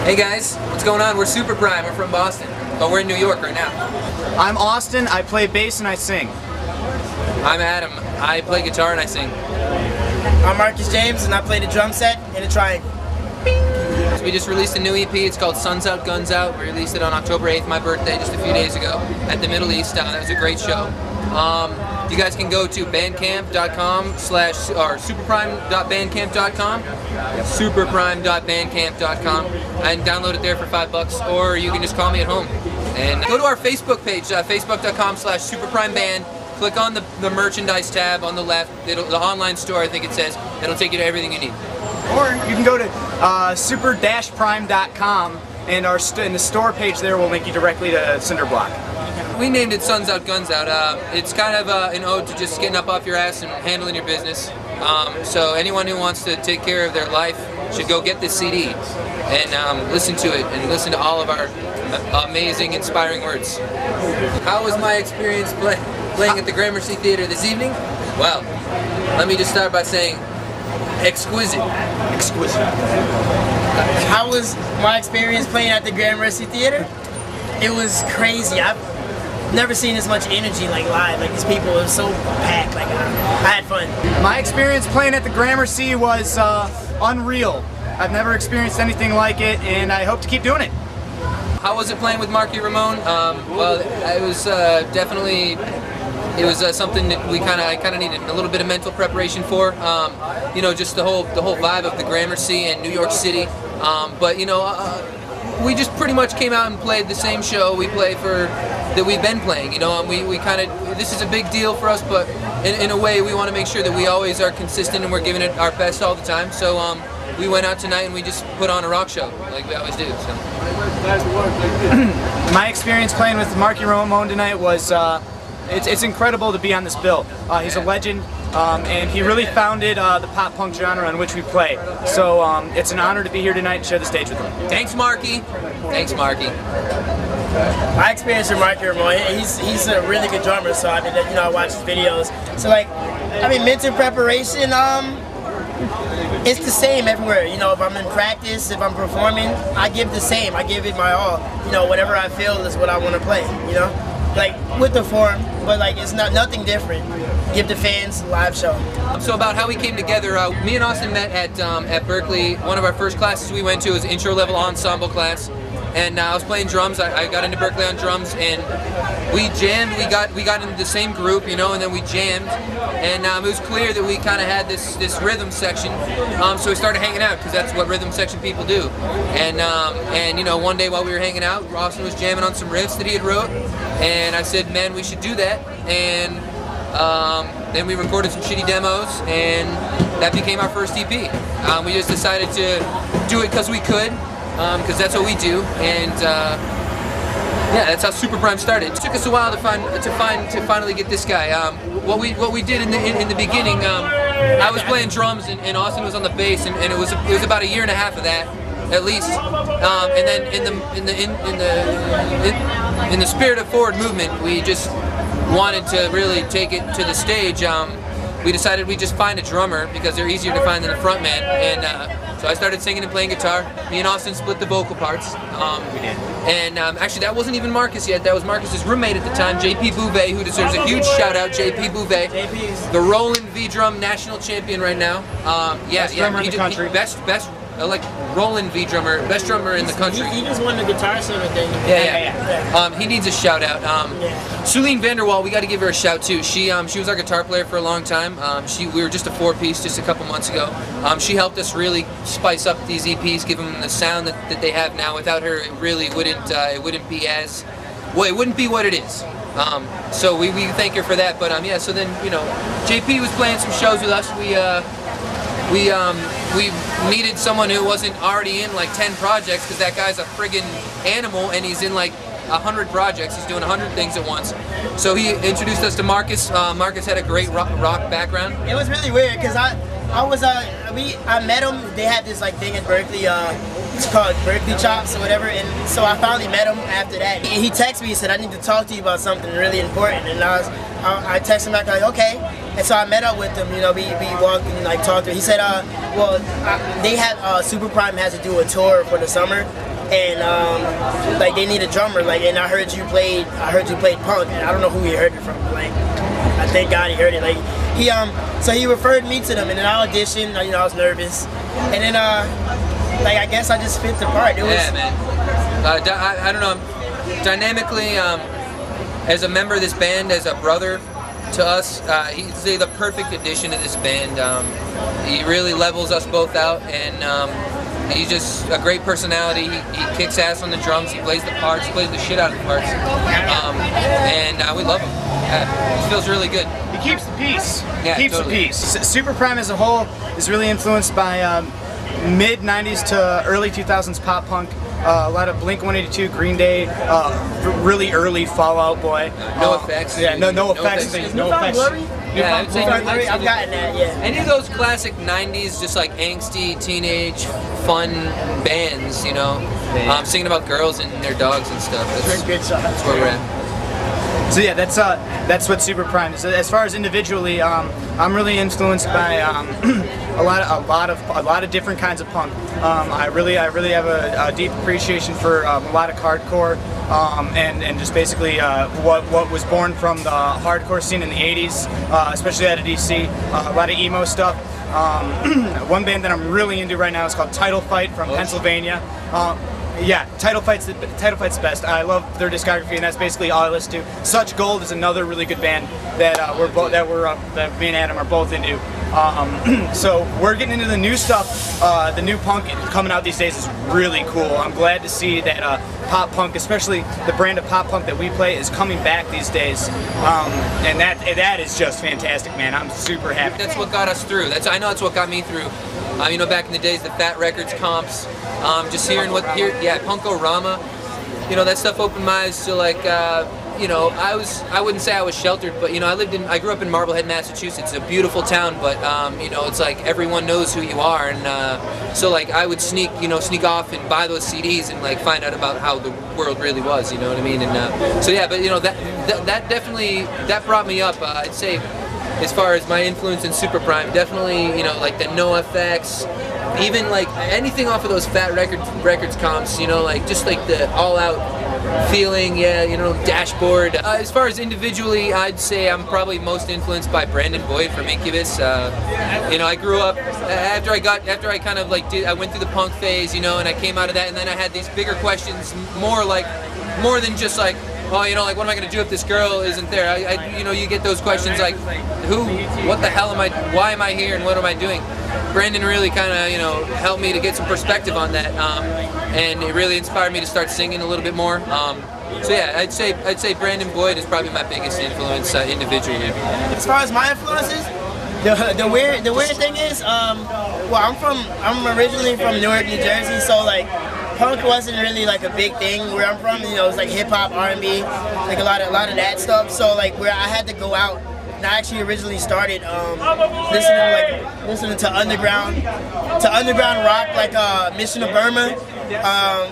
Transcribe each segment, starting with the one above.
Hey guys, what's going on? We're Super Prime. We're from Boston, but we're in New York right now. I'm Austin. I play bass and I sing. I'm Adam. I play guitar and I sing. I'm Marcus James and I play the drum set in a triangle. So we just released a new EP. It's called Suns Out, Guns Out. We released it on October 8th, my birthday, just a few days ago at the Middle East. That was a great show. You guys can go to bandcamp.com or superprime.bandcamp.com, superprime.bandcamp.com, and download it there for $5, or you can just call me at home. And go to our Facebook page, facebook.com/superprimeband. Click on the merchandise tab on the left, the online store, I think it says. It'll take you to everything you need. Or you can go to super-prime.com, and in the store page there will link you directly to Cinderblock. We named it Suns Out, Guns Out. It's kind of an ode to just getting up off your ass and handling your business. So anyone who wants to take care of their life should go get this CD and listen to it and listen to all of our amazing, inspiring words. How was my experience playing at the Gramercy Theater this evening? Well, let me just start by saying exquisite. Exquisite. How was my experience playing at the Gramercy Theater? It was crazy. I've never seen this much energy like live. Like these people are so packed. Like I had fun. My experience playing at the Gramercy was unreal. I've never experienced anything like it, and I hope to keep doing it. How was it playing with Marky Ramone? Well, it was definitely. It was something that I kind of needed a little bit of mental preparation for. You know, just the whole vibe of the Gramercy and New York City. But you know, we just pretty much came out and played the same show we play that we've been playing. You know, and we kind of, this is a big deal for us, but in a way we want to make sure that we always are consistent and we're giving it our best all the time. So we went out tonight and we just put on a rock show like we always do. So. My experience playing with Marky Ramone tonight was. It's incredible to be on this bill. He's a legend, and he really founded the pop-punk genre in which we play. So it's an honor to be here tonight and share the stage with him. Thanks, Marky. Thanks, Marky. My experience with Marky Ramone, he's a really good drummer. So I mean, you know, I watch his videos. So like, I mean, mental preparation. It's the same everywhere. You know, if I'm in practice, if I'm performing, I give the same. I give it my all. You know, whatever I feel is what I want to play. You know. Like with the form, but like it's nothing different. Give the fans a live show. So about how we came together, me and Austin met at Berkeley. One of our first classes we went to was intro level ensemble class, and I was playing drums. I got into Berkeley on drums, and we jammed. We got into the same group, you know, and then we jammed, and it was clear that we kind of had this rhythm section. So we started hanging out because that's what rhythm section people do. And you know, one day while we were hanging out, Austin was jamming on some riffs that he had wrote, and I said, man, we should do that. And then we recorded some shitty demos, and that became our first EP. We just decided to do it because we could, because that's what we do, and yeah, that's how Super Prime started. It took us a while to finally get this guy. What we did in the beginning, I was playing drums and Austin was on the bass, and it was about a year and a half of that, at least. And then in the spirit of forward movement, we just wanted to really take it to the stage. We decided we'd just find a drummer because they're easier to find than a front man, and so I started singing and playing guitar. Me and Austin split the vocal parts. We did. And actually, that wasn't even Marcus yet. That was Marcus's roommate at the time, JP Bouvet, who deserves a huge shout out. JP Bouvet, the Roland V-Drum national champion right now. Best drummer in the country. Best like Roland V-drummer, best drummer in the country. He just won the guitar center thing. Yeah. He needs a shout out. Suleen Vanderwall, we got to give her a shout too. She was our guitar player for a long time. We were just a 4-piece just a couple months ago. She helped us really spice up these EPs, give them the sound that they have now. Without her, it really wouldn't be as well. It wouldn't be what it is. So we thank her for that. But yeah. So then, you know, JP was playing some shows with us. We needed someone who wasn't already in like 10 projects, because that guy's a friggin' animal and he's in like 100 projects. He's doing 100 things at once. So he introduced us to Marcus. Marcus had a great rock background. It was really weird because I met him. They had this like thing in Berkeley. It's called Berkeley Chops or whatever. And so I finally met him after that. He texted me. He said, "I need to talk to you about something really important." And I texted him back like, "Okay." And so I met up with him. You know, we walked and like talked to him. He said, they had Super Prime has to do a tour for the summer. and like they need a drummer. Like, and I heard you played punk. And I don't know who he heard it from, but like I thank God he heard it. Like so he referred me to them, and then I auditioned. You know, I was nervous, and then like I guess I just fit the part. It was, yeah, man. I don't know. Dynamically, as a member of this band, as a brother to us, he's the perfect addition to this band. He really levels us both out, and he's just a great personality. He kicks ass on the drums. He plays the parts, plays the shit out of the parts, and we love him. It feels really good. He keeps the peace. Yeah, keeps totally. the peace. Super Prime as a whole is really influenced by mid 90s to early 2000s pop punk. A lot of Blink-182, Green Day, really early Fall Out Boy. No Effects. Yeah, no effects. No Effects. Yeah, I'd say I've gotten that. Yeah. any of those classic '90s, just like angsty teenage fun bands, you know, singing about girls and their dogs and stuff. Good shot. That's where we're at. So yeah, that's what Super Prime is. As far as individually, I'm really influenced by a lot of different kinds of punk. I really have a deep appreciation for melodic hardcore, and just basically what was born from the hardcore scene in the '80s, especially out of DC. A lot of emo stuff. One band that I'm really into right now is called Title Fight from Pennsylvania. Yeah, Title Fight's the best. I love their discography, and that's basically all I listen to. Such Gold is another really good band that that me and Adam are both into. So we're getting into the new stuff. The new punk coming out these days is really cool. I'm glad to see that pop punk, especially the brand of pop punk that we play, is coming back these days. And that is just fantastic, man. I'm super happy. That's what got us through. I know that's what got me through. You know, back in the days, the Fat Records comps, just hearing Punk-O-Rama, you know, that stuff opened my eyes to like, you know, I wouldn't say I was sheltered, but you know, I grew up in Marblehead, Massachusetts. It's a beautiful town, but you know, it's like everyone knows who you are, and so like I would sneak off and buy those CDs and like find out about how the world really was, you know what I mean? And so yeah, but you know, that definitely brought me up. I'd say, as far as my influence in Super Prime, definitely, you know, like the NoFX, even like anything off of those Fat Records comps, you know, like just like the all-out feeling, yeah, you know, Dashboard. As far as individually, I'd say I'm probably most influenced by Brandon Boyd from Incubus. You know, I grew up after I kind of like I went through the punk phase, you know, and I came out of that, and then I had these bigger questions, more than just like, oh, you know, like, what am I going to do if this girl isn't there? You know, you get those questions like, what the hell am I, why am I here, and what am I doing? Brandon really kind of, you know, helped me to get some perspective on that, and it really inspired me to start singing a little bit more. So yeah, I'd say Brandon Boyd is probably my biggest influence individually. As far as my influences, the weird thing is, well, I'm originally from Newark, New Jersey, so like, punk wasn't really like a big thing where I'm from. You know, it was like hip hop, R&B, like a lot of that stuff. So like, where I had to go out, and I actually originally started listening to underground rock, like Mission of Burma,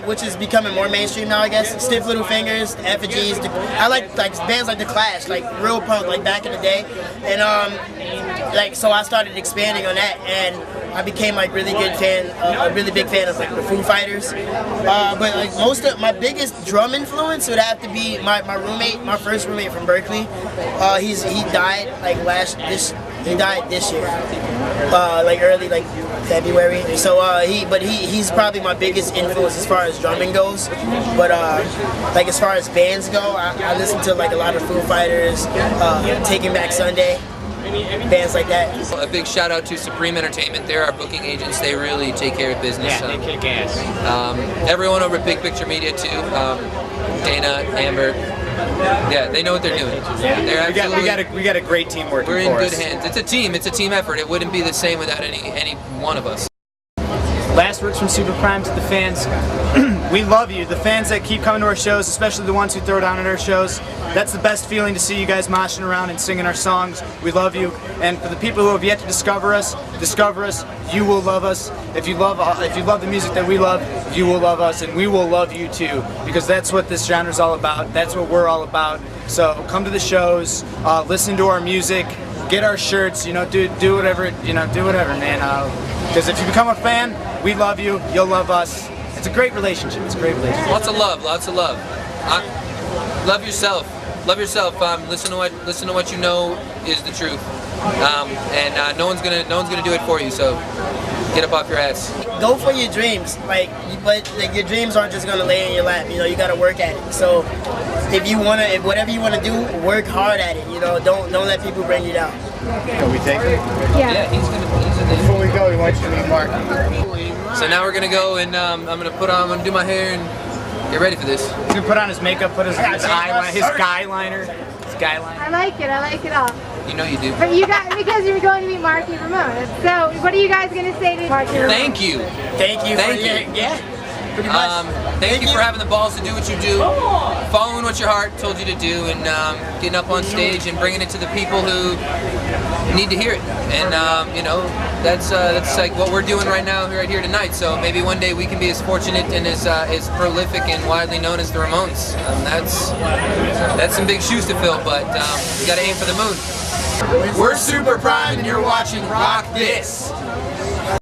which is becoming more mainstream now, I guess. Stiff Little Fingers, the Effigies. I like bands like The Clash, like real punk, like back in the day, and like so I started expanding on that, and I became like a really big fan of like the Foo Fighters. But like my biggest drum influence would have to be my first roommate from Berkeley. He died this year, like early like February. So he's probably my biggest influence as far as drumming goes. But like as far as bands go, I listen to like a lot of Foo Fighters, Taking Back Sunday, bands like that. A big shout out to Supreme Entertainment. They're our booking agents. They really take care of business. Yeah, they kick ass. Everyone over at Big Picture Media too. Dana, Amber. Yeah, they know what they're doing. Yeah, we got a great team working for us. We're in good hands. It's a team. It's a team effort. It wouldn't be the same without any one of us. Last words from Super Prime to the fans. We love you, the fans that keep coming to our shows, especially the ones who throw down at our shows. That's the best feeling, to see you guys moshing around and singing our songs. We love you. And for the people who have yet to discover us. You will love us. If you love the music that we love, you will love us, and we will love you too. Because that's what this genre is all about. That's what we're all about. So come to the shows, listen to our music, get our shirts. You know, do whatever. You know, do whatever, man. Because if you become a fan, we love you. You'll love us. it's a great relationship. It's a great relationship. Lots of love, lots of love. Love yourself. Love yourself. Listen to what you know is the truth. And no one's gonna do it for you. So get up off your ass. Go for your dreams, but your dreams aren't just gonna lay in your lap. You know, you gotta work at it. So if whatever you wanna do, work hard at it. You know, don't let people bring you down. Can we take it? Yeah, he's in there. Before we go, we want you to meet Mark. So now we're gonna go and I'm gonna do my hair and get ready for this. He's gonna put on his makeup, put his eyeliner, his guy liner. I like it all. You know you do. But you guys, because you're going to meet Marky Ramone. So, what are you guys going to say to Marky Ramone? Thank you. Thank you. Thank you. Yeah. Pretty much. Thank you for having the balls to do what you do, following what your heart told you to do, and getting up on stage and bringing it to the people who need to hear it. And you know, that's like what we're doing right now, right here tonight. So maybe one day we can be as fortunate and as prolific and widely known as the Ramones. That's some big shoes to fill, but you got to aim for the moon. We're Super Prime, and you're watching Rock This.